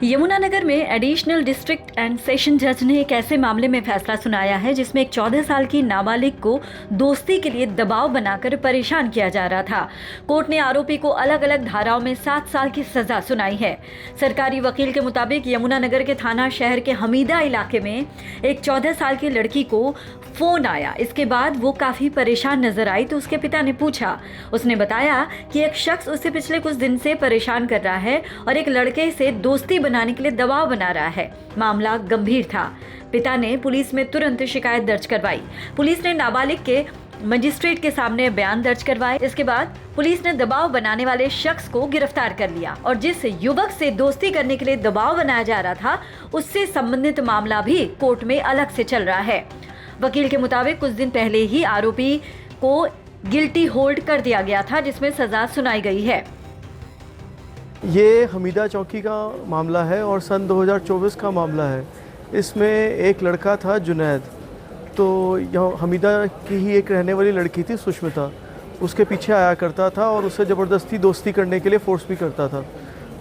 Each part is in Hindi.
यमुनानगर में एडिशनल डिस्ट्रिक्ट एंड सेशन जज ने एक ऐसे मामले में फैसला सुनाया है जिसमें एक 14 साल की नाबालिग को दोस्ती के लिए दबाव बनाकर परेशान किया जा रहा था। कोर्ट ने आरोपी को अलग अलग धाराओं में 7 साल की सजा सुनाई है। सरकारी वकील के मुताबिक यमुनानगर के थाना शहर के हमीदा इलाके में एक 14 साल की लड़की को फोन आया। इसके बाद वो काफी परेशान नजर आई तो उसके पिता ने पूछा। उसने बताया कि एक शख्स उसे पिछले कुछ दिन से परेशान कर रहा है और एक लड़के से दोस्ती बनाने के लिए दबाव बना रहा है। मामला गंभीर था। पिता ने पुलिस में तुरंत शिकायत दर्ज करवाई। पुलिस ने नाबालिग के मजिस्ट्रेट के सामने बयान दर्ज करवाए। इसके बाद पुलिस ने दबाव बनाने वाले शख्स को गिरफ्तार कर लिया और जिस युवक से दोस्ती करने के लिए दबाव बनाया जा रहा था उससे संबंधित मामला भी कोर्ट में अलग से चल रहा है। वकील के मुताबिक कुछ दिन पहले ही आरोपी को गिल्टी होल्ड कर दिया गया था जिसमें सजा सुनाई गई है। ये हमीदा चौकी का मामला है और सन 2024 का मामला है। इसमें एक लड़का था जुनैद, तो यहाँ हमीदा की ही एक रहने वाली लड़की थी सुष्मिता, उसके पीछे आया करता था और उससे ज़बरदस्ती दोस्ती करने के लिए फोर्स भी करता था।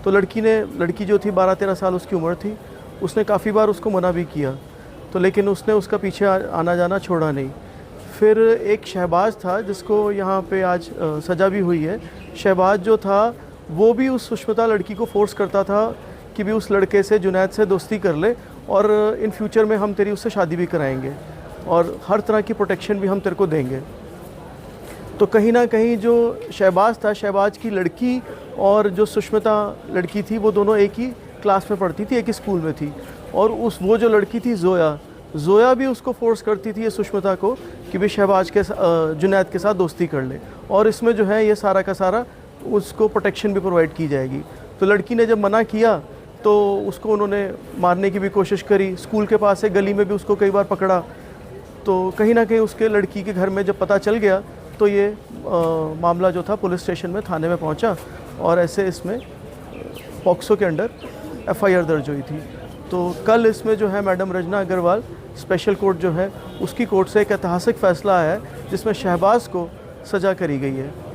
तो लड़की जो थी 12-13 साल उसकी उम्र थी, उसने काफ़ी बार उसको मना भी किया, तो लेकिन उसने उसका पीछे आना जाना छोड़ा नहीं। फिर एक शहबाज था जिसको यहाँ पे आज सज़ा भी हुई है। शहबाज जो था वो भी उस सुष्मिता लड़की को फोर्स करता था कि भी उस लड़के से, जुनैद से दोस्ती कर ले और इन फ्यूचर में हम तेरी उससे शादी भी कराएंगे और हर तरह की प्रोटेक्शन भी हम तेरे को देंगे। तो कहीं ना कहीं जो शहबाज था, शहबाज की लड़की और जो सुष्मिता लड़की थी वो दोनों एक ही क्लास में पढ़ती थी, एक ही स्कूल में थी। और वो जो लड़की थी जोया भी उसको फोर्स करती थी ये सुष्मिता को कि भी शहबाज के जुनैद के साथ दोस्ती कर ले और इसमें जो है ये सारा का सारा उसको प्रोटेक्शन भी प्रोवाइड की जाएगी। तो लड़की ने जब मना किया तो उसको उन्होंने मारने की भी कोशिश करी। स्कूल के पास से गली में भी उसको कई बार पकड़ा। तो कहीं ना कहीं उसके लड़की के घर में जब पता चल गया तो ये मामला जो था पुलिस स्टेशन में, थाने में पहुंचा और ऐसे इसमें पॉक्सो के अंडर FIR दर्ज हुई थी। तो कल इसमें जो है मैडम रजना अग्रवाल स्पेशल कोर्ट जो है उसकी कोर्ट से एक ऐतिहासिक फैसला आया है जिसमें शहबाज को सज़ा करी गई है।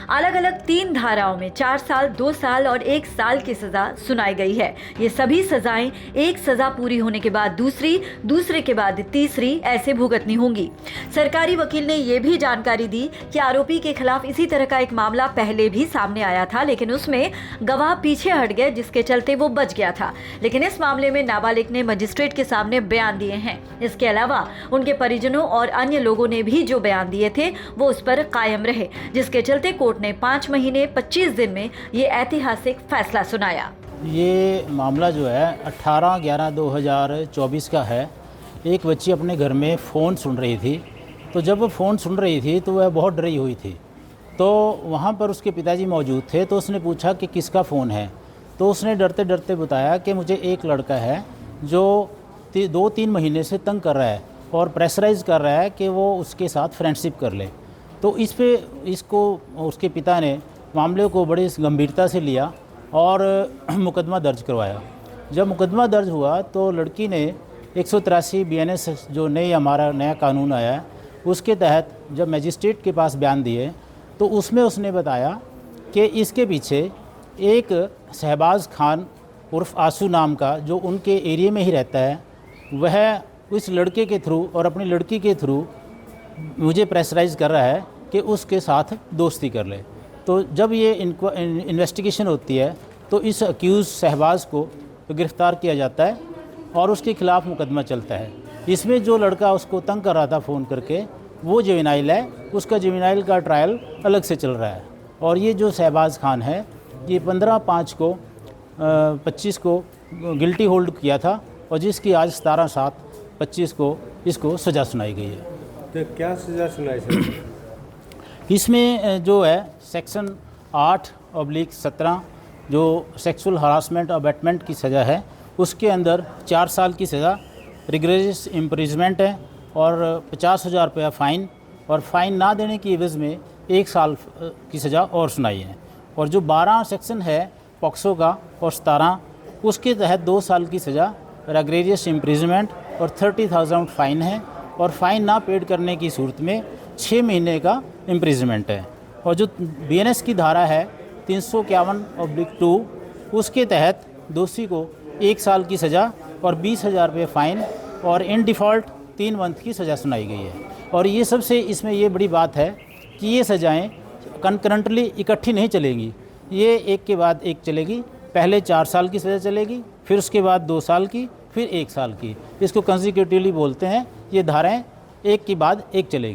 अलग अलग 3 धाराओं में 4 साल, 2 साल और 1 साल की सजा सुनाई गई है। ये सभी सजाएं एक सजा पूरी होने के बाद दूसरे के बाद तीसरी ऐसे भुगतनी होंगी। सरकारी वकील ने यह भी जानकारी दी कि आरोपी के खिलाफ इसी तरह का एक मामला पहले भी सामने आया था, लेकिन उसमें गवाह पीछे हट गए जिसके चलते वो बच गया था। लेकिन इस मामले में नाबालिग ने मजिस्ट्रेट के सामने बयान दिए हैं। इसके अलावा उनके परिजनों और अन्य लोगों ने भी जो बयान दिए थे वो उस पर कायम रहे, जिसके चलते कोर्ट ने 5 महीने 25 दिन में ये ऐतिहासिक फैसला सुनाया। ये मामला जो है 18/11/2024 का है। एक बच्ची अपने घर में फ़ोन सुन रही थी, तो जब वो फ़ोन सुन रही थी तो वह बहुत डरी हुई थी। तो वहाँ पर उसके पिताजी मौजूद थे, तो उसने पूछा कि किसका फ़ोन है। तो उसने डरते डरते बताया कि मुझे एक लड़का है जो 2-3 महीने से तंग कर रहा है और प्रेशराइज़ कर रहा है कि वो उसके साथ फ्रेंडशिप कर ले। तो इसको उसके पिता ने मामले को बड़ी गंभीरता से लिया और मुकदमा दर्ज करवाया। जब मुकदमा दर्ज हुआ तो लड़की ने 183 BNS जो हमारा नया कानून आया है उसके तहत जब मजिस्ट्रेट के पास बयान दिए तो उसमें उसने बताया कि इसके पीछे एक शहबाज खान उर्फ आंसू नाम का जो उनके एरिया में ही रहता है, वह उस लड़के के थ्रू और अपनी लड़की के थ्रू मुझे प्रेशराइज़ कर रहा है कि उसके साथ दोस्ती कर ले। तो जब ये इन्वेस्टिगेशन होती है तो इस अक्यूज़ शहबाज को गिरफ़्तार किया जाता है और उसके ख़िलाफ़ मुकदमा चलता है। इसमें जो लड़का उसको तंग कर रहा था फ़ोन करके वो जुवेनाइल है, उसका जुवेनाइल का ट्रायल अलग से चल रहा है। और ये जो शहबाज खान है ये 15/5/25 को गिल्टी होल्ड किया था और जिसकी आज 17/7/25 को इसको सज़ा सुनाई गई है। तो क्या सज़ा सुनाई सर? इसमें जो है सेक्शन 8/17 जो सेक्सुअल हरासमेंट अबैटमेंट की सज़ा है उसके अंदर 4 साल की सज़ा, रिग्रेस इम्प्रिजमेंट है और 50,000 रुपया फ़ाइन और फ़ाइन ना देने की एवज़ में 1 साल की सज़ा और सुनाई है। और जो 12 सेक्शन है पॉक्सो का और 17 उसके तहत 2 साल की सज़ा, रिग्रेस इम्प्रिजमेंट और 30,000 फ़ाइन है और फ़ाइन ना पेड करने की सूरत में 6 महीने का इम्प्रिजमेंट है। और जो BNS की धारा है 351/2 उसके तहत दोषी को 1 साल की सज़ा और 20,000 रुपये फ़ाइन और इन डिफ़ॉल्ट 3 मंथ की सज़ा सुनाई गई है। और ये सबसे इसमें ये बड़ी बात है कि ये सज़ाएँ कंकरेंटली इकट्ठी नहीं चलेंगी, ये एक के बाद एक चलेगी। पहले 4 साल की सज़ा चलेगी, फिर उसके बाद 2 साल की, फिर 1 साल की। इसको कंसेक्यूटिवली बोलते हैं। ये धाराएँ एक के बाद एक चलेगी।